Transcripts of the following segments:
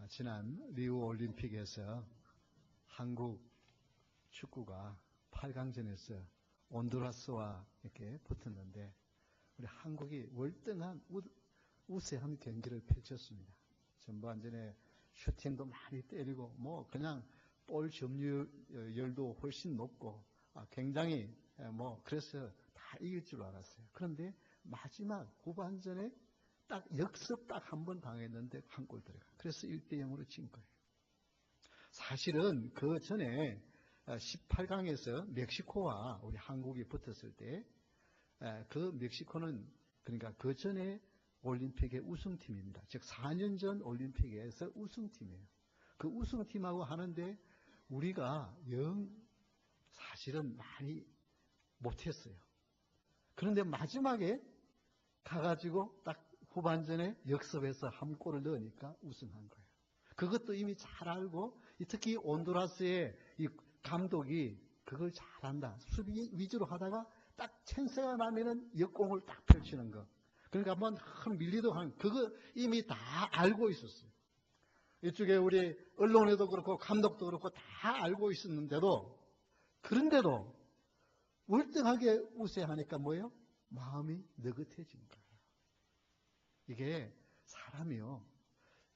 지난 리우 올림픽에서 한국 축구가 8강전에서 온두라스와 이렇게 붙었는데 우리 한국이 월등한 우세한 경기를 펼쳤습니다. 전반전에 슈팅도 많이 때리고 뭐 그냥 볼 점유율도 훨씬 높고 굉장히 그래서 다 이길 줄 알았어요. 그런데 마지막 후반전에 딱 역습 딱 한 번 당했는데 한 골 들어가. 그래서 1대0으로 진 거예요. 사실은 그 전에 18강에서 멕시코와 우리 한국이 붙었을 때 그 멕시코는 그러니까 그 전에 올림픽의 우승팀입니다. 즉 4년 전 올림픽에서 우승팀이에요. 그 우승팀하고 하는데 우리가 사실은 많이 못했어요. 그런데 마지막에 가가지고 딱 후반전에 역습해서 한 골을 넣으니까 우승한 거예요. 그것도 이미 잘 알고 특히 온두라스의 이 감독이 그걸 잘한다. 수비 위주로 하다가 딱 찬스가 나면은 역공을 딱 펼치는 거. 그러니까 한번 밀리도 그거 이미 다 알고 있었어요. 이쪽에 우리 언론에도 그렇고 감독도 그렇고 다 알고 있었는데도 그런데도 월등하게 우세하니까 뭐예요? 마음이 느긋해진 거예요. 이게 사람이요.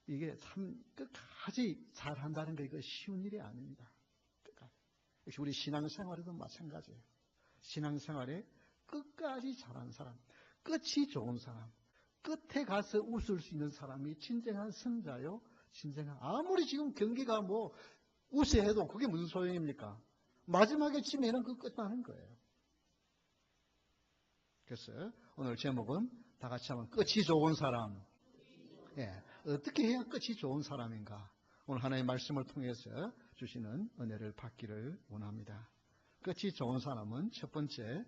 이게 참 끝까지 잘한다는 게 이거 쉬운 일이 아닙니다. 끝까지. 역시 우리 신앙생활에도 마찬가지예요. 신앙생활에 끝까지 잘한 사람, 끝이 좋은 사람, 끝에 가서 웃을 수 있는 사람이 진정한 승자요. 아무리 지금 경기가 우세해도 그게 무슨 소용입니까? 마지막에 치면은 그 끝나는 거예요. 그래서 오늘 제목은 다 같이 한번 끝이 좋은 사람. 어떻게 해야 끝이 좋은 사람인가? 오늘 하나님의 말씀을 통해서 주시는 은혜를 받기를 원합니다. 끝이 좋은 사람은 첫 번째,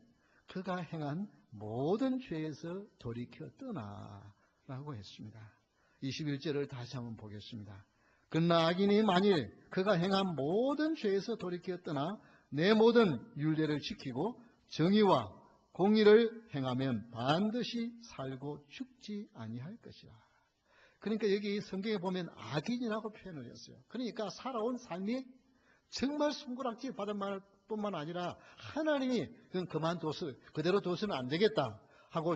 그가 행한 모든 죄에서 돌이켜 떠나라고 했습니다. 21절을 다시 한번 보겠습니다. 그러나 악인이 만일 그가 행한 모든 죄에서 돌이켜 떠나 내 모든 율례를 지키고 정의와 공의를 행하면 반드시 살고 죽지 아니할 것이라. 그러니까 여기 성경에 보면 악인이라고 표현을 했어요. 그러니까 살아온 삶이 정말 손가락질 받은 말뿐만 아니라 하나님이 그만둬서 그대로 둬서는 안 되겠다 하고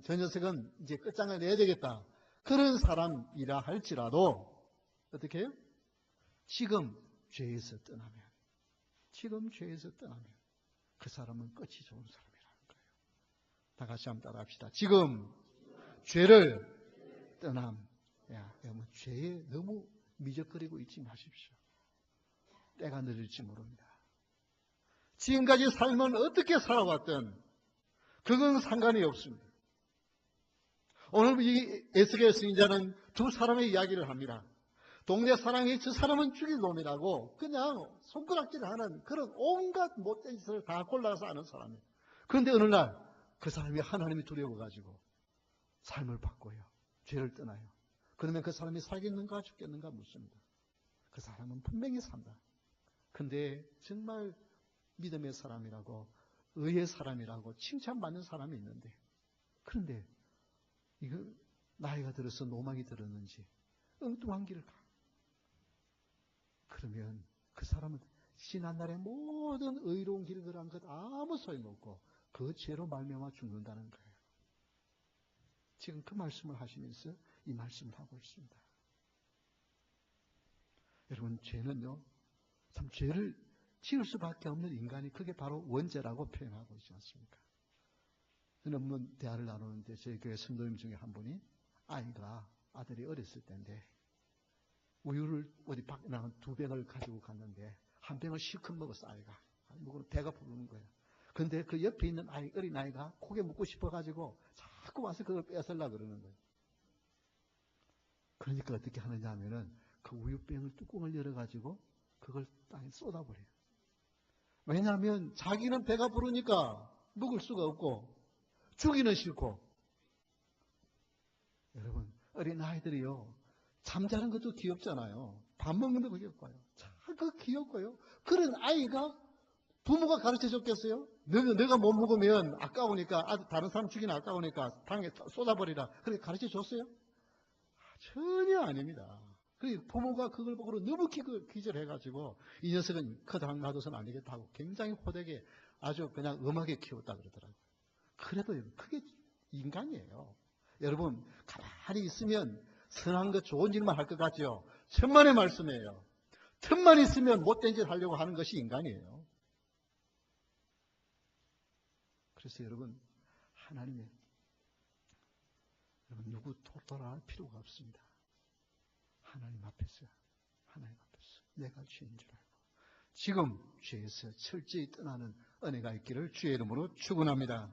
저 녀석은 이제 끝장을 내야 되겠다. 그런 사람이라 할지라도 어떻게 해요? 지금 죄에서 떠나면 그 사람은 끝이 좋은 사람이라는 거예요. 다 같이 한번 따라합시다. 지금 죄를 떠남. 죄에 너무 미적거리고 있지 마십시오. 때가 늦을지 모릅니다. 지금까지 삶은 어떻게 살아왔든 그건 상관이 없습니다. 오늘 이 에스겔 선지자는 두 사람의 이야기를 합니다. 동네 사람이 저 사람은 죽일 놈이라고 그냥 손가락질하는 그런 온갖 못된 짓을 다 골라서 하는 사람이에요. 그런데 어느 날 그 사람이 하나님이 두려워가지고 삶을 바꿔요. 죄를 떠나요. 그러면 그 사람이 살겠는가 죽겠는가 묻습니다. 그 사람은 분명히 산다. 근데 정말 믿음의 사람이라고 의의 사람이라고 칭찬받는 사람이 있는데 그런데 이거 나이가 들어서 노망이 들었는지 엉뚱한 길을 가. 그러면 그 사람은 지난날의 모든 의로운 길을 걸어간 것 아무 소용없고 그 죄로 말미암아 죽는다는 거예요. 지금 그 말씀을 하시면서 이 말씀을 하고 있습니다. 여러분 죄는요 참 죄를 지을 수밖에 없는 인간이 그게 바로 원죄라고 표현하고 있지 않습니까? 저는 한번 대화를 나누는데 저희 교회 성도님 중에 한 분이 아들이 어렸을 때인데 우유를 어디 밖에 나간 2병을 가지고 갔는데 한 병을 실컷 먹었어. 아이가 먹으면 배가 부르는 거예요. 그런데 그 옆에 있는 어린 아이가 고개 묻고 싶어가지고 자꾸 와서 그걸 뺏으려고 그러는 거예요. 그러니까 어떻게 하느냐 하면은 그 우유병을 뚜껑을 열어가지고 그걸 땅에 쏟아버려요. 왜냐하면 자기는 배가 부르니까 먹을 수가 없고 주기는 싫고. 여러분 어린 아이들이요 잠자는 것도 귀엽잖아요. 밥 먹는 것도 귀엽고요. 참 그 귀엽고요. 그런 아이가 부모가 가르쳐 줬겠어요? 너가 못 먹으면 아까우니까 다른 사람 주기는 아까우니까 땅에 쏟아버리라. 그렇게 가르쳐 줬어요? 전혀 아닙니다. 그 부모가 그걸 보고 너무 기절해가지고 이 녀석은 커당 놔둬서는 안 되겠다 하고 굉장히 호되게 아주 그냥 엄하게 키웠다 그러더라고요. 그래도 그게 인간이에요. 여러분 가만히 있으면 선한 것 좋은 일만 할 것 같죠. 천만의 말씀이에요. 틈만 있으면 못된 짓 하려고 하는 것이 인간이에요. 그래서 여러분 하나님의 여러분 누구 돌아갈 필요가 없습니다. 하나님 앞에서 내가 죄인 줄 알고 지금 죄에서 철저히 떠나는 은혜가 있기를 주의 이름으로 축원합니다.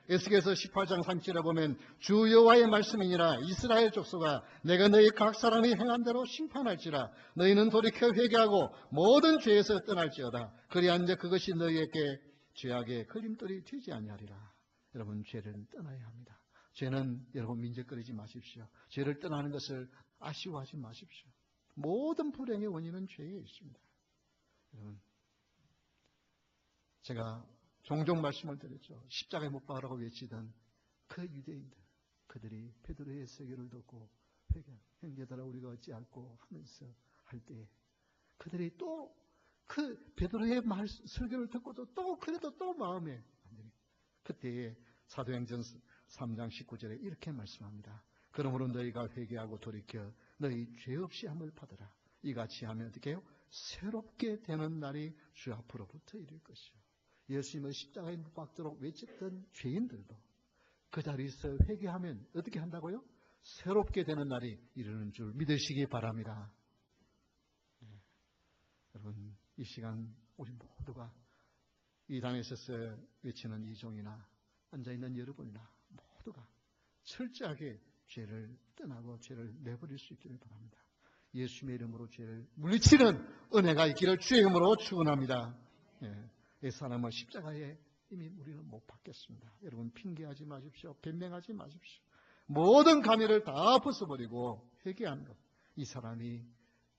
에스겔서 18장 37절에 보면 주 여호와의 말씀이니라 이스라엘 족속아 내가 너희 각 사람이 행한 대로 심판할지라 너희는 돌이켜 회개하고 모든 죄에서 떠날지어다. 그리한데 그것이 너희에게 죄악의 걸림돌이 되지 아니하리라. 여러분 죄를 떠나야 합니다. 죄는 여러분 민적거리지 마십시오. 죄를 떠나는 것을 아쉬워하지 마십시오. 모든 불행의 원인은 죄에 있습니다. 여러분 제가 종종 말씀을 드렸죠. 십자가에 못 박으라고 외치던 그 유대인들, 그들이 베드로의 설교를 듣고 형제들아 우리가 어찌할꼬 하면서 할 때 그들이 또 그 베드로의 설교를 듣고도 또 그래도 또 마음에 안 되니 그때에 사도행전 3장 19절에 이렇게 말씀합니다. 그러므로 너희가 회개하고 돌이켜 너희 죄 없이 함을 받으라. 이같이 하면 어떻게 해요? 새롭게 되는 날이 주 앞으로부터 이를 것이요. 예수님을 십자가에 못 박도록 외쳤던 죄인들도 그 자리에서 회개하면 어떻게 한다고요? 새롭게 되는 날이 이르는 줄 믿으시기 바랍니다. 네. 여러분 이 시간 우리 모두가 이 단에 있어서 외치는 이종이나 앉아있는 여러분이나 모두가 철저하게 죄를 떠나고 죄를 내버릴 수 있기를 바랍니다. 예수님의 이름으로 죄를 물리치는 은혜가 있기를 주의 이름으로 축원합니다. 예. 이 사람은 십자가에 이미 우리는 못 받겠습니다. 여러분 핑계하지 마십시오. 변명하지 마십시오. 모든 가면을 다 벗어버리고 회개하는 것. 이 사람이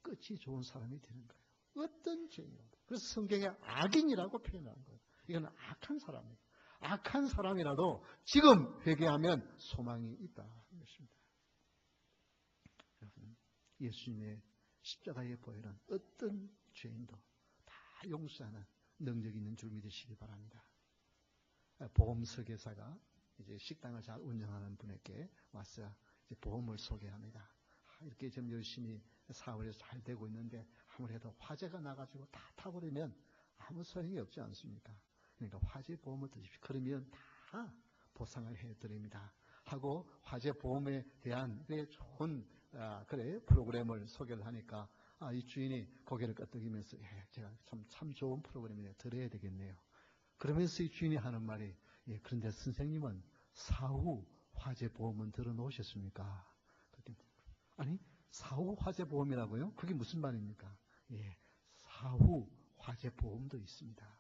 끝이 좋은 사람이 되는 거예요. 어떤 죄인이라도. 그래서 성경에 악인이라고 표현하는 거예요. 이건 악한 사람이에요. 악한 사람이라도 지금 회개하면 소망이 있다. 것입니다. 여러분, 예수님의 십자가의 보혈은 어떤 죄인도 다 용서하는 능력이 있는 줄 믿으시기 바랍니다. 보험 설계사가 이제 식당을 잘 운영하는 분에게 와서 이제 보험을 소개합니다. 이렇게 좀 열심히 사업을 잘 되고 있는데 아무래도 화재가 나가지고 다 타버리면 아무 소용이 없지 않습니까? 그러니까 화재 보험을 드십시오. 그러면 다 보상을 해드립니다. 하고 화재 보험에 대한 좋은 프로그램을 소개를 하니까 이 주인이 고개를 끄덕이면서 제가 참 좋은 프로그램이네요. 들어야 되겠네요. 그러면서 이 주인이 하는 말이 그런데 선생님은 사후 화재 보험은 들어놓으셨습니까? 아니 사후 화재 보험이라고요? 그게 무슨 말입니까? 사후 화재 보험도 있습니다.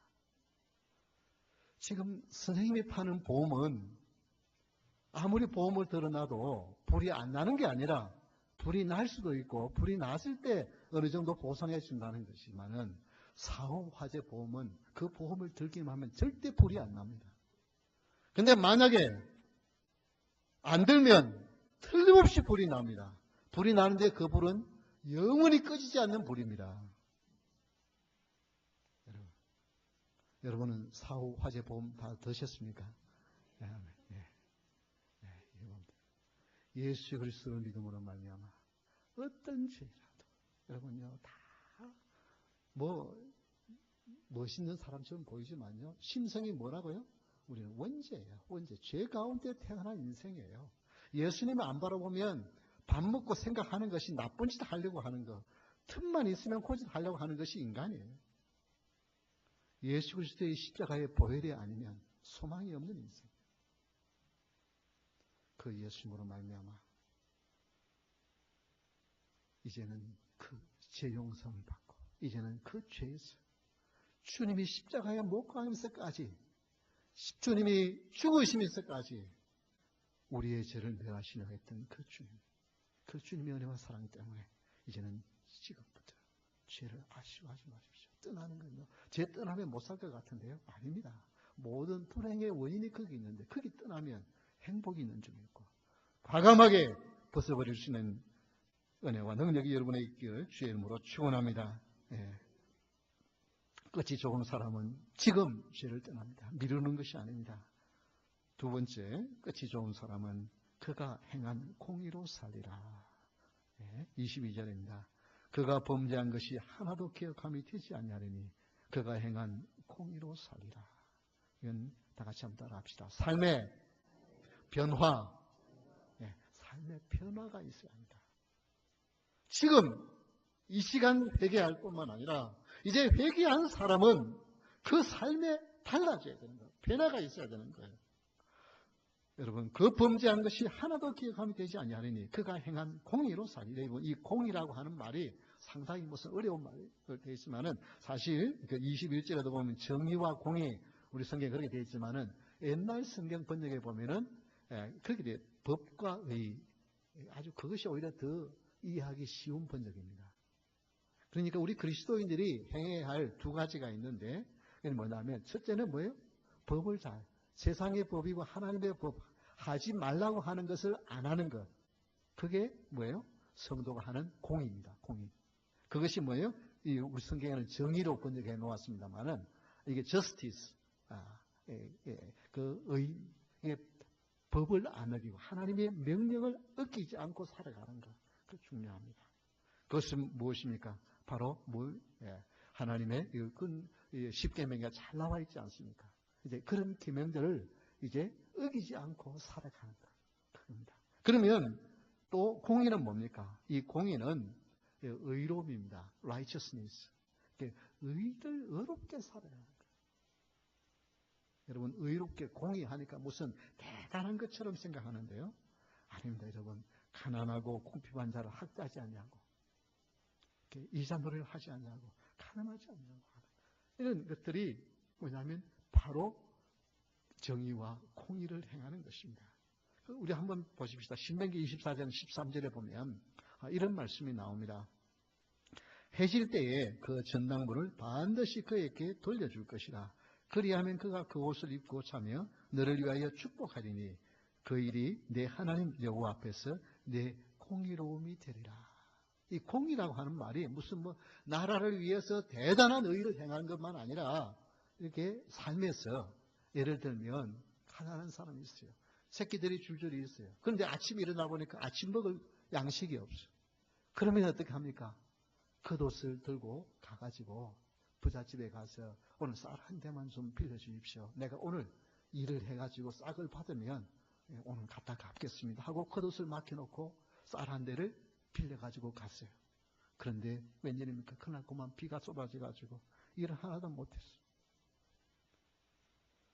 지금 선생님이 파는 보험은 아무리 보험을 들어놔도 불이 안 나는 게 아니라 불이 날 수도 있고 불이 났을 때 어느 정도 보상해 준다는 것이지만은 사후 화재 보험은 그 보험을 들기만 하면 절대 불이 안 납니다. 근데 만약에 안 들면 틀림없이 불이 납니다. 불이 나는데 그 불은 영원히 꺼지지 않는 불입니다. 여러분은 사후 화재 보험 다 드셨습니까? 예수 그리스도를 믿음으로 말미암아 어떤 죄라도 여러분요 다 멋있는 사람처럼 보이지만요 심성이 뭐라고요? 우리는 원죄예요. 원죄. 죄 가운데 태어난 인생이에요. 예수님을 안 바라보면 밥 먹고 생각하는 것이 나쁜 짓 하려고 하는 것, 틈만 있으면 고짓 하려고 하는 것이 인간이에요. 예수 그리스도의 십자가의 보혈이 아니면 소망이 없는 인생. 그 예수님으로 말미암아 이제는 그 죄 용서를 받고 이제는 그 죄에서 주님이 십자가에 못 박으면서까지 주님이 죽으시면서까지 우리의 죄를 멸하시려 했던 그 주님의 은혜와 사랑 때문에 이제는 지금부터 죄를 아쉬워하지 마십시오. 떠나는 건요. 죄 떠나면 못 살 것 같은데요. 아닙니다. 모든 불행의 원인이 거기 있는데 거기 떠나면 행복이 있는 줄 믿고 과감하게 벗어버릴 수 있는 은혜와 능력이 여러분에 있기를 주의 이름으로 축원합니다. 예. 끝이 좋은 사람은 지금 죄를 떠납니다. 미루는 것이 아닙니다. 두 번째, 끝이 좋은 사람은 그가 행한 공의로 살리라. 예. 22절입니다. 그가 범죄한 것이 하나도 기억함이 되지 아니하리니 그가 행한 공의로 살리라. 이건 다 같이 한번 따라합시다. 삶의 변화, 예. 삶의 변화가 있어야 합니다. 지금 이 시간 회개할 뿐만 아니라 이제 회개한 사람은 그 삶에 달라져야 되는 거예요. 변화가 있어야 되는 거예요. 여러분, 그 범죄한 것이 하나도 기억함이 되지 아니하리니 그가 행한 공의로 살리라. 이 공의라고 하는 말이 상당히 무슨 어려운 말이 되어 있지만은 사실 그 21절에도 보면 정의와 공의, 우리 성경에 그렇게 되어 있지만은 옛날 성경 번역에 보면은 그렇게 돼요. 법과 의, 아주 그것이 오히려 더 이해하기 쉬운 번역입니다. 그러니까 우리 그리스도인들이 행해야 할 두 가지가 있는데, 그게 뭐냐면, 첫째는 뭐예요? 법을 세상의 법이고 하나님의 법, 하지 말라고 하는 것을 안 하는 것. 그게 뭐예요? 성도가 하는 공의입니다. 공의. 그것이 뭐예요? 우리 성경에는 정의로 번역해 놓았습니다만은, 이게 justice, 법을 안 어기고 하나님의 명령을 어기지 않고 살아가는 것. 그 중요합니다. 그것은 무엇입니까? 바로 하나님의 십계명이 잘 나와 있지 않습니까? 이제 그런 계명들을 이제 어기지 않고 살아가는 것. 그겁니다. 그러면 또 공의는 뭡니까? 이 공의는 의로움입니다. righteousness. 의롭게 살아가는 것. 여러분, 의롭게 공의하니까 무슨 대단한 것처럼 생각하는데요. 아닙니다, 여러분. 가난하고 궁핍한 자를 학대하지 않냐고, 이자노래를 하지 않냐고, 가난하지 않냐고 하는 이런 것들이 뭐냐면 바로 정의와 공의를 행하는 것입니다. 우리 한번 보십시다. 신명기 24장 13절에 보면 이런 말씀이 나옵니다. 해질 때에 그 전당물을 반드시 그에게 돌려줄 것이라. 그리하면 그가 그 옷을 입고 자며 너를 위하여 축복하리니 그 일이 내 하나님 여호와 앞에서 내 공의로움이 되리라. 이 공의라고 하는 말이 무슨 나라를 위해서 대단한 의를 행하는 것만 아니라 이렇게 삶에서 예를 들면 가난한 사람이 있어요. 새끼들이 줄줄이 있어요. 그런데 아침에 일어나 보니까 아침 먹을 양식이 없어요. 그러면 어떻게 합니까? 겉옷을 들고 가가지고 부잣집에 가서 오늘 쌀 한 대만 좀 빌려주십시오. 내가 오늘 일을 해가지고 싹을 받으면 오늘 갖다 갚겠습니다 하고 겉옷을 맡겨놓고 쌀 한 대를 빌려가지고 갔어요. 그런데 웬일입니까? 그날 그만 비가 쏟아져가지고 일을 하나도 못했어요.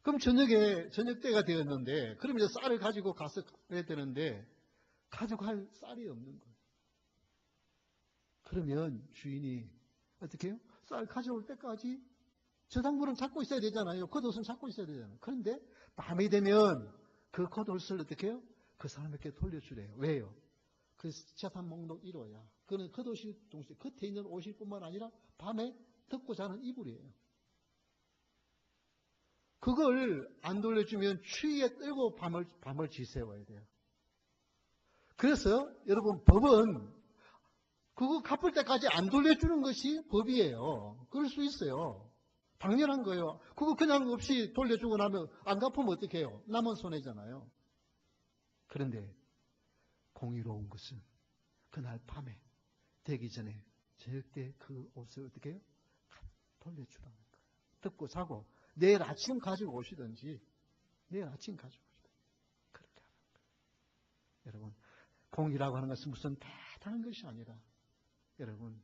그럼 저녁 때가 되었는데, 그럼 이제 쌀을 가지고 가서 해야 되는데 가져갈 쌀이 없는 거예요. 그러면 주인이 어떻게 해요? 쌀 가져올 때까지 저당물은 잡고 있어야 되잖아요. 겉옷은 잡고 있어야 되잖아요. 그런데 밤이 되면 그 겉옷을 어떻게 해요? 그 사람에게 돌려주래요. 왜요? 그 재산 목록 1호야. 그는 겉옷이 동시에 겉에 있는 옷일 뿐만 아니라 밤에 덮고 자는 이불이에요. 그걸 안 돌려주면 추위에 떨고 밤을 지새워야 돼요. 그래서 여러분, 법은 그거 갚을 때까지 안 돌려주는 것이 법이에요. 그럴 수 있어요. 당연한 거예요. 그거 그냥 없이 돌려주고 나면 안 갚으면 어떻게 해요? 남은 손해잖아요. 그런데 공의로운 것은 그날 밤에 되기 전에 저녁 때 그 옷을 어떻게 해요? 돌려주라는 거예요. 덮고 자고 내일 아침 가지고 오시든지 내일 아침 가지고 오시든지 그렇게 하는 거예요. 여러분, 공의라고 하는 것은 무슨 대단한 것이 아니라 여러분,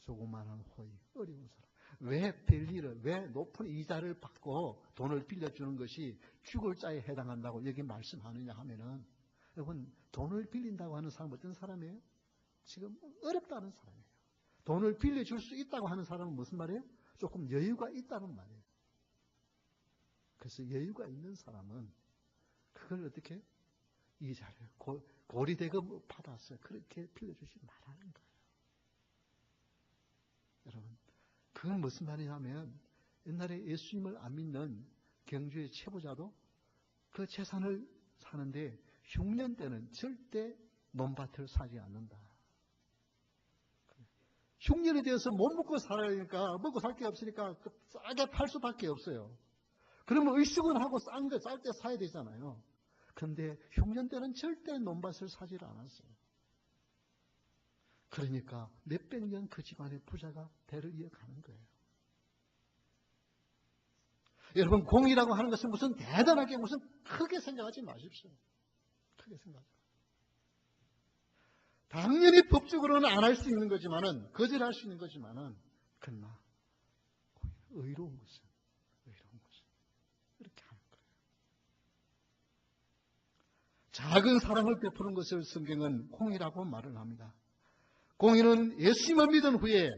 조그마한 호의, 어려운 사람. 왜 별일을, 왜 높은 이자를 받고 돈을 빌려주는 것이 죽을 자에 해당한다고 여기 말씀하느냐 하면은, 여러분, 돈을 빌린다고 하는 사람은 어떤 사람이에요? 지금 어렵다는 사람이에요. 돈을 빌려줄 수 있다고 하는 사람은 무슨 말이에요? 조금 여유가 있다는 말이에요. 그래서 여유가 있는 사람은 그걸 어떻게 해요? 이자를 고리대금 받아서 그렇게 빌려주지 말라는 거예요. 여러분, 그건 무슨 말이냐면 옛날에 예수님을 안 믿는 경주의 채부자도 그 재산을 사는데 흉년 때는 절대 논밭을 사지 않는다. 흉년이 되어서 못 먹고 살아야니까, 먹고 살 게 없으니까 싸게 팔 수밖에 없어요. 그러면 의식은 하고 싼 거 쌀 때 사야 되잖아요. 그런데 흉년 때는 절대 논밭을 사질 않았어요. 그러니까 몇백 년 그 집안의 부자가 대를 이어가는 거예요. 여러분, 공이라고 하는 것은 무슨 대단하게 무슨 크게 생각하지 마십시오. 크게 생각하지 마십시오. 당연히 법적으로는 안 할 수 있는 거지만은, 거절할 수 있는 거지만은, 그러나 의로운 것은 이렇게 하는 거예요. 작은 사랑을 베푸는 것을 성경은 공이라고 말을 합니다. 공의는 예수님을 믿은 후에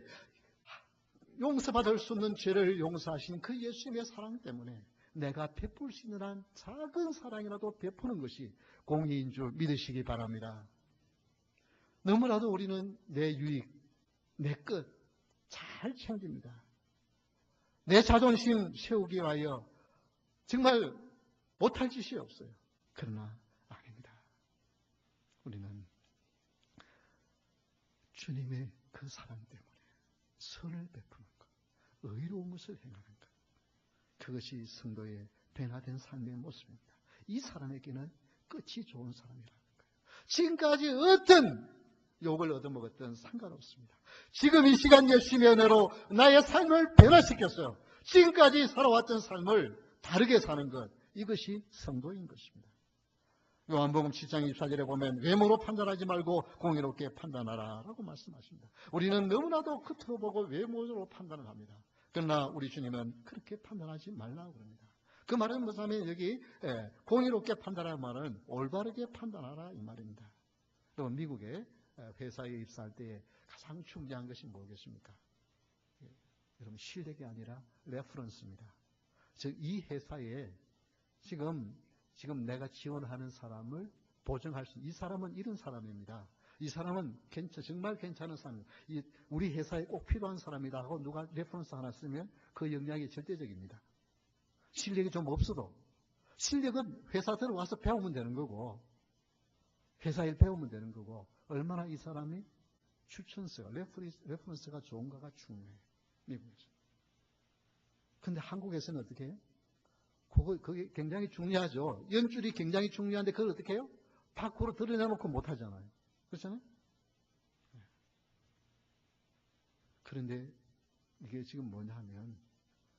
용서받을 수 없는 죄를 용서하신 그 예수님의 사랑 때문에 내가 베풀 수 있는 한 작은 사랑이라도 베푸는 것이 공의인 줄 믿으시기 바랍니다. 너무나도 우리는 내 유익, 내 것 잘 챙깁니다. 내 자존심 세우기 위하여 정말 못할 짓이 없어요. 그러나 아닙니다. 우리는 주님의 그 사랑 때문에 선을 베푸는 것, 의로운 것을 행하는 것, 그것이 성도의 변화된 삶의 모습입니다. 이 사람에게는 끝이 좋은 사람이라는 거예요. 지금까지 어떤 욕을 얻어먹었던 상관없습니다. 지금 이 시간 예수님의 은혜로 나의 삶을 변화시켰어요. 지금까지 살아왔던 삶을 다르게 사는 것, 이것이 성도인 것입니다. 요한복음 7장 24절에 보면 외모로 판단하지 말고 공의롭게 판단하라 라고 말씀하십니다. 우리는 너무나도 겉으로 보고 외모로 판단을 합니다. 그러나 우리 주님은 그렇게 판단하지 말라고 그럽니다. 그 말은 뭐냐면 여기 공의롭게 판단하는 말은 올바르게 판단하라 이 말입니다. 여러분, 미국에 회사에 입사할 때 가장 중요한 것이 뭐겠습니까? 여러분, 실력이 아니라 레퍼런스입니다. 즉 이 회사에 지금 내가 지원하는 사람을 보증할 수, 이 사람은 이런 사람입니다. 이 사람은 정말 괜찮은 사람입니다. 우리 회사에 꼭 필요한 사람이다 하고 누가 레퍼런스 하나 쓰면 그 영향이 절대적입니다. 실력이 좀 없어도 실력은 회사 들어와서 배우면 되는 거고, 회사에 배우면 되는 거고, 얼마나 이 사람이 추천서가, 레퍼런스가 좋은가가 중요해요. 미국에서. 근데 한국에서는 어떻게 해요? 그게 굉장히 중요하죠. 연줄이 굉장히 중요한데 그걸 어떻게 해요? 밖으로 드러내놓고 못하잖아요. 그렇잖아요? 그런데 이게 지금 뭐냐 하면,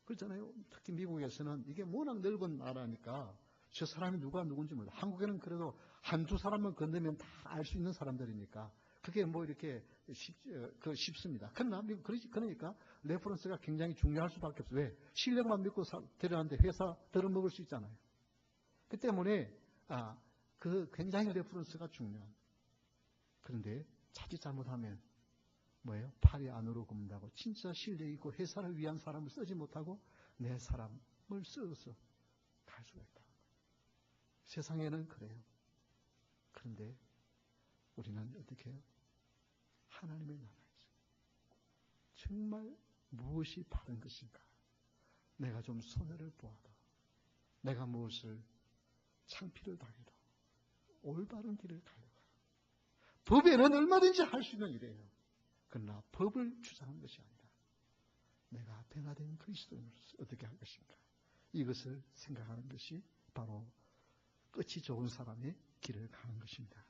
그렇잖아요. 특히 미국에서는 이게 워낙 넓은 나라니까 저 사람이 누군지 몰라. 한국에는 그래도 한두 사람만 건너면 다 알 수 있는 사람들이니까 그게 뭐 이렇게 쉽습니다. 그러니까 레퍼런스가 굉장히 중요할 수밖에 없어요. 왜? 실력만 믿고 데려왔는데 회사 들어먹을 수 있잖아요. 그 때문에 굉장히 레퍼런스가 중요한. 그런데 자칫 잘못하면 뭐예요? 팔이 안으로 굽는다고 진짜 실력 있고 회사를 위한 사람을 쓰지 못하고 내 사람을 써서 갈 수가 있다. 세상에는 그래요. 그런데 우리는 어떻게 해요? 하나님의 나라에서 정말 무엇이 바른 것인가? 내가 좀 손해를 보아도, 내가 무엇을 창피를 당해도 올바른 길을 가려고. 법에는 얼마든지 할 수 있는 일이에요. 그러나 법을 주장하는 것이 아니라 내가 변화된 그리스도인으로서 어떻게 할 것인가? 이것을 생각하는 것이 바로 끝이 좋은 사람의 길을 가는 것입니다.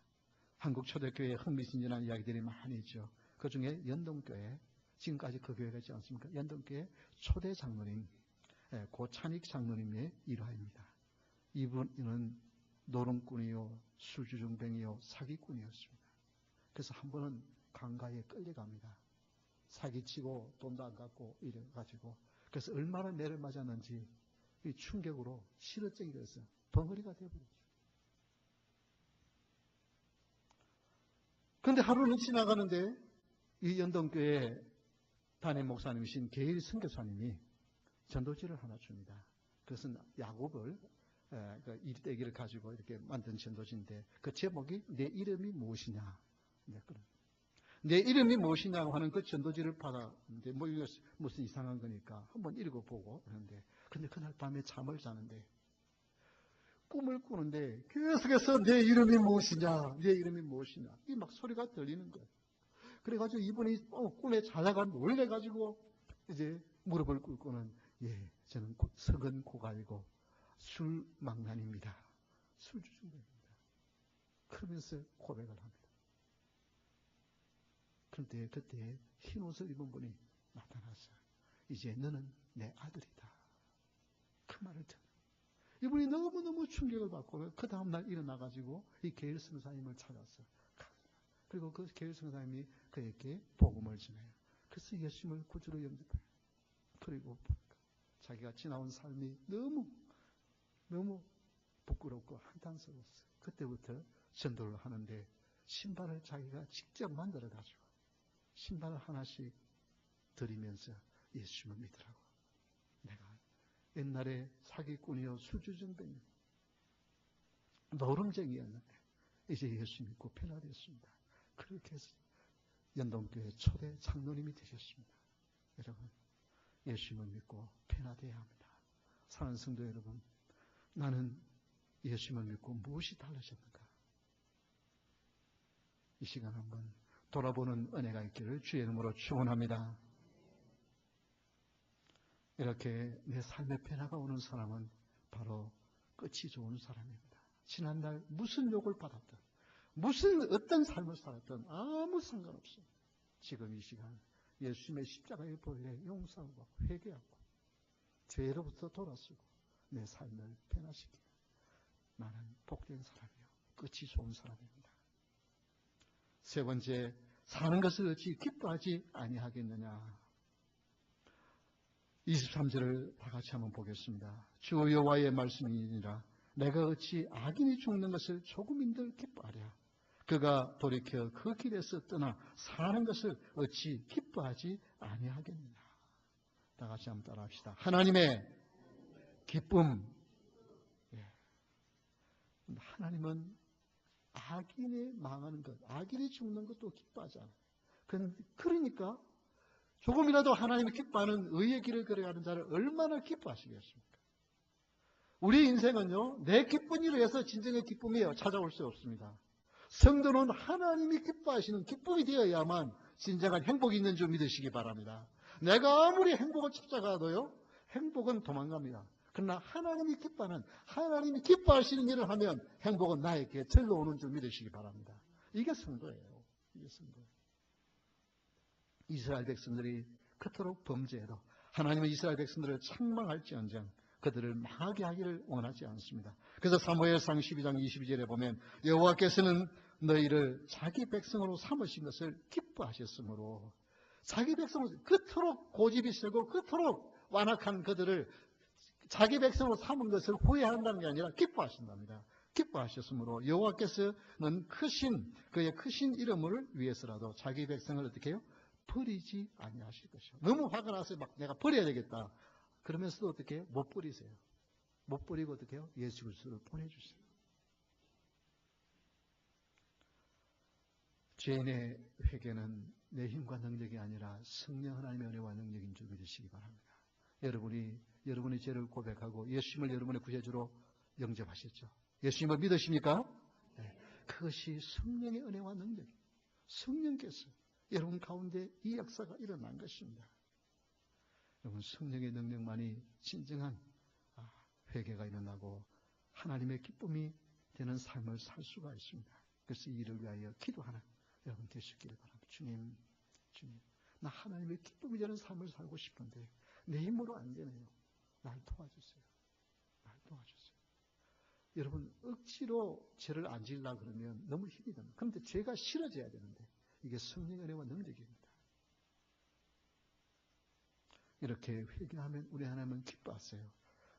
한국 초대교회에 흥미진진한 이야기들이 많이 있죠. 그 중에 연동교회, 지금까지 그 교회가 있지 않습니까? 연동교회 초대 장로님, 고찬익 장로님의 일화입니다. 이분은 노름꾼이요, 술주정뱅이요, 사기꾼이었습니다. 그래서 한 번은 강가에 끌려갑니다. 사기치고 돈도 안 갚고 이래가지고. 그래서 얼마나 매를 맞았는지 이 충격으로 실어증이 돼서 벙어리가 되어버렸죠. 그런데 하루는 지나가는데 이 연동교회 담임 목사님이신 게일 선교사님이 전도지를 하나 줍니다. 그것은 야곱을 일대기를 가지고 이렇게 만든 전도지인데 그 제목이 내 이름이 무엇이냐. 내 이름이 무엇이냐고 하는 그 전도지를 받았는데 뭐 이거 무슨 이상한 거니까 한번 읽어보고 그러는데 근데 그날 밤에 잠을 자는데 꿈을 꾸는데 계속해서 내 이름이 무엇이냐, 내 이름이 무엇이냐 이 막 소리가 들리는 거예요. 그래가지고 이분이 꿈에 자다가 놀래가지고 이제 무릎을 꿇고는 예, 저는 석은 고갈이고 술망난입니다. 술주중입니다. 그러면서 고백을 합니다. 그런데 그때 흰 옷을 입은 분이 나타났어요. 이제 너는 내 아들이다. 그 말을 듣는 이분이 너무너무 충격을 받고 그 다음날 일어나가지고 이 게일 선사님을 찾았어요. 그리고 그 게일 선사님이 그에게 복음을 전해요. 그래서 예수님을 구주로 영접해요. 그리고 자기가 지나온 삶이 너무 부끄럽고 한탄스러웠어요. 그때부터 전도를 하는데 신발을 자기가 직접 만들어가지고 신발을 하나씩 드리면서 예수님을 믿으라고. 내가 옛날에 사기꾼이요 술주정뱅이 노름쟁이였는데 이제 예수 믿고 변화되었습니다. 그렇게 해서 연동교회 초대 장로님이 되셨습니다. 여러분 예수님을 믿고 변화되어야 합니다. 사랑하는 성도 여러분, 나는 예수님을 믿고 무엇이 달라졌는가? 이 시간 한번 돌아보는 은혜가 있기를 주의 이름으로 축원합니다. 이렇게 내 삶의 변화가 오는 사람은 바로 끝이 좋은 사람입니다. 지난날 무슨 욕을 받았든 어떤 삶을 살았든 아무 상관없어요. 지금 이 시간 예수님의 십자가의 보혈에 용서하고 회개하고 죄로부터 돌아서고 내 삶을 변화시키는 나는 복된 사람이요 끝이 좋은 사람입니다. 세 번째, 사는 것을 어찌 기뻐하지 아니하겠느냐. 23절을 다 같이 한번 보겠습니다. 주 여호와의 말씀이니라. 내가 어찌 악인이 죽는 것을 조금인들 기뻐하랴. 그가 돌이켜 그 길에서 떠나 사는 것을 어찌 기뻐하지 아니하겠느냐. 다 같이 한번 따라합시다. 하나님의 기쁨. 하나님은 악인이 망하는 것, 악인이 죽는 것도 기뻐하지 않아요. 그러니까 조금이라도 하나님이 기뻐하는 의의 길을 걸어가는 자를 얼마나 기뻐하시겠습니까? 우리 인생은요, 내 기쁜 일을 해서 진정의 기쁨이 찾아올 수 없습니다. 성도는 하나님이 기뻐하시는 기쁨이 되어야만 진정한 행복이 있는 줄 믿으시기 바랍니다. 내가 아무리 행복을 찾아가도요, 행복은 도망갑니다. 그러나 하나님이 기뻐하는, 하나님이 기뻐하시는 일을 하면 행복은 나에게 들러오는 줄 믿으시기 바랍니다. 이게 성도예요. 이게 성도예요. 이스라엘 백성들이 그토록 범죄해도 하나님은 이스라엘 백성들을 책망할지언정 그들을 망하게 하기를 원하지 않습니다. 그래서 사무엘상 12장 22절에 보면 여호와께서는 너희를 자기 백성으로 삼으신 것을 기뻐하셨으므로 자기 백성을 그토록 고집이 세고 그토록 완악한 그들을 자기 백성으로 삼은 것을 후회한다는 게 아니라 기뻐하신답니다. 기뻐하셨으므로 여호와께서는 그의 크신 이름을 위해서라도 자기 백성을 어떻게 해요? 버리지 아니하실 것이요. 너무 화가 나서 막 내가 버려야 되겠다. 그러면서도 어떻게 해요? 못 버리세요. 못 버리고 어떻게 해요? 예수 그리스도를 보내주세요. 죄인의 회개는 내 힘과 능력이 아니라 성령 하나님의 은혜와 능력인 줄 믿으시기 바랍니다. 여러분이 죄를 고백하고 예수님을 여러분의 구세주로 영접하셨죠. 예수님을 믿으십니까? 네. 그것이 성령의 은혜와 능력이에요. 성령께서 여러분 가운데 이 역사가 일어난 것입니다. 여러분 성령의 능력만이 진정한 회개가 일어나고 하나님의 기쁨이 되는 삶을 살 수가 있습니다. 그래서 이를 위하여 기도하는 여러분 되시기를 바랍니다. 주님, 나 하나님의 기쁨이 되는 삶을 살고 싶은데 내 힘으로 안 되네요. 날 도와주세요. 여러분 억지로 죄를 안 지으려고 그러면 너무 힘이 듭니다. 그런데 죄가 싫어져야 되는데 이게 성령의 은혜와 능력입니다. 이렇게 회개하면 우리 하나님은 기뻐하세요.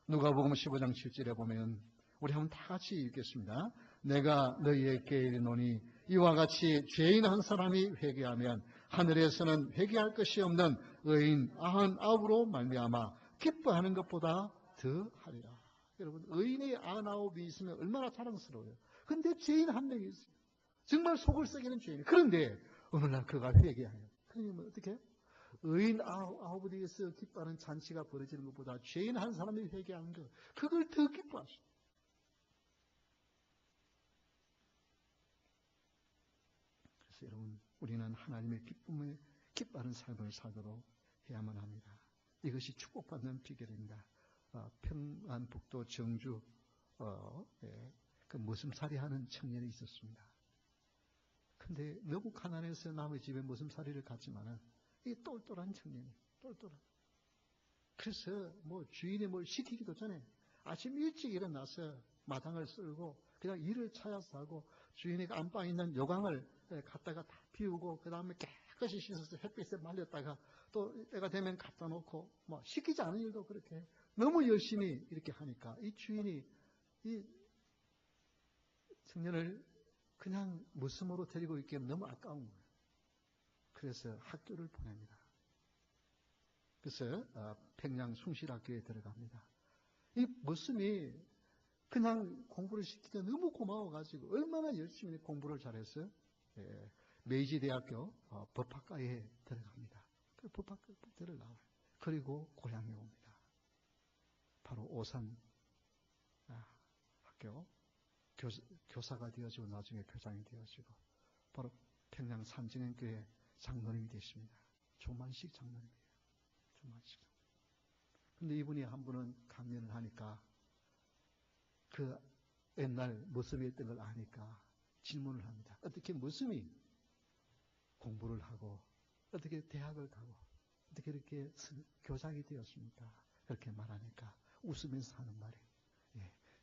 누가복음 15장 7절에 보면 우리 한번 다 같이 읽겠습니다. 내가 너희에게 이르노니 이와 같이 죄인 한 사람이 회개하면 하늘에서는 회개할 것이 없는 의인 99으로 말미암아 기뻐하는 것보다 더 하리라. 여러분 의인의 99이 있으면 얼마나 자랑스러워요. 그런데 죄인 한 명이 있어요. 정말 속을 썩이는 죄인. 그런데 어느 날 그가 회개해요. 그러면 어떻게 해요? 의인 아홉에 대해서 기뻐하는 잔치가 벌어지는 것보다 죄인 한 사람이 회개하는 것, 그걸 더 기뻐하시죠. 그래서 여러분 우리는 하나님의 기쁨에 기뻐하는 삶을 살도록 해야만 합니다. 이것이 축복받는 비결입니다. 평안북도 정주 그 머슴살이 하는 청년이 있었습니다. 근데 너무 가난해서 남의 집에 머슴살이를 갔지만은 이 똘똘한 청년이 똘똘한. 그래서 뭐 주인이 뭘 시키기도 전에 아침 일찍 일어나서 마당을 쓸고 그냥 일을 찾아서 하고 주인이 안방에 있는 요강을 갖다가 다 비우고 그 다음에 깨끗이 씻어서 햇빛에 말렸다가 또 때가 되면 갖다 놓고 뭐 시키지 않은 일도 그렇게 너무 열심히 이렇게 하니까 이 주인이 이 청년을 그냥 머슴으로 데리고 있기에 너무 아까운 거예요. 그래서 학교를 보냅니다. 그래서 평양 숭실학교에 들어갑니다. 이 머슴이 그냥 공부를 시키기가 너무 고마워가지고 얼마나 열심히 공부를 잘했어요. 메이지대학교 법학과에 들어갑니다. 그 법학과를 나와요. 그리고 고향에 옵니다. 바로 오산 학교 교사가 되어지고 나중에 교장이 되어지고 바로 평양 삼진행교회 장로님이 되십니다. 조만식 장로님이에요. 조만식. 근데 이분이 한 분은 강연을 하니까 그 옛날 머슴이었던 걸 아니까 질문을 합니다. 어떻게 머슴이 공부를 하고 어떻게 대학을 가고 어떻게 이렇게 교장이 되었습니까? 그렇게 말하니까 웃으면서 하는 말이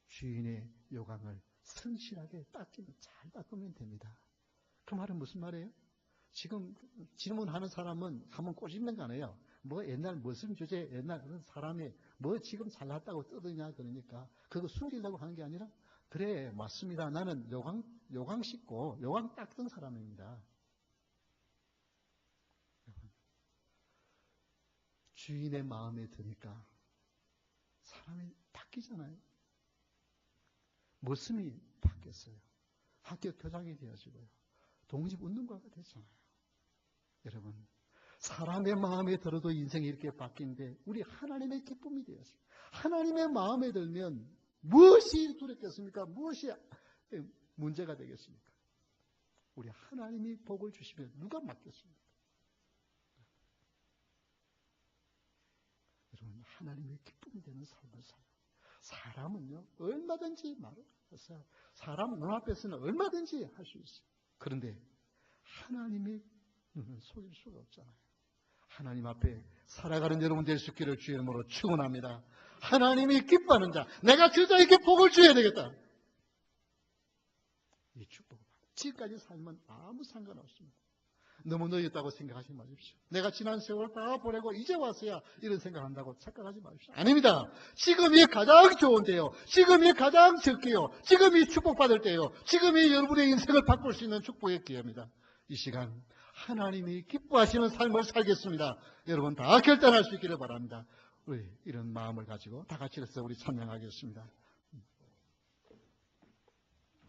주인의 요강을 성실하게 잘 닦으면 됩니다. 그 말은 무슨 말이에요? 지금 질문하는 사람은 한번 꼬집는 거 아니에요. 뭐 옛날 머슴 주제 옛날 그런 사람이 뭐 지금 잘났다고 떠드냐 그러니까 그거 숨기려고 하는 게 아니라 그래 맞습니다. 나는 요강 씻고 요강 닦던 사람입니다. 주인의 마음에 드니까 사람이 바뀌잖아요. 머슴이 바뀌었어요. 학교 교장이 되어지고요. 독립운동가가 됐잖아요. 여러분, 사람의 마음에 들어도 인생이 이렇게 바뀐데 우리 하나님의 기쁨이 되었어요. 하나님의 마음에 들면 무엇이 두렵겠습니까? 무엇이 문제가 되겠습니까? 우리 하나님이 복을 주시면 누가 맡겠습니까? 여러분, 하나님의 기쁨이 되는 삶을 살아요. 사람은요, 얼마든지 말을 해서 사람 눈앞에서는 얼마든지 할 수 있어요. 그런데 하나님의 눈은 속일 수가 없잖아요. 하나님 앞에 살아가는 여러분 될 수 있기를 주의 이름으로 축원합니다. 하나님이 기뻐하는 자, 내가 그 자에게 복을 줘야 되겠다. 이 축복을 받아요. 지금까지 살면 아무 상관없습니다. 너무 늦었다고 생각하지 마십시오. 내가 지난 세월 다 보내고 이제 와서야 이런 생각한다고 착각하지 마십시오. 아닙니다. 지금이 가장 좋은 때요. 지금이 가장 적게요. 지금이 축복받을 때요. 지금이 여러분의 인생을 바꿀 수 있는 축복의 기회입니다. 이 시간 하나님이 기뻐하시는 삶을 살겠습니다. 여러분 다 결단할 수 있기를 바랍니다. 우리 이런 마음을 가지고 다 같이 해서 우리 찬양하겠습니다.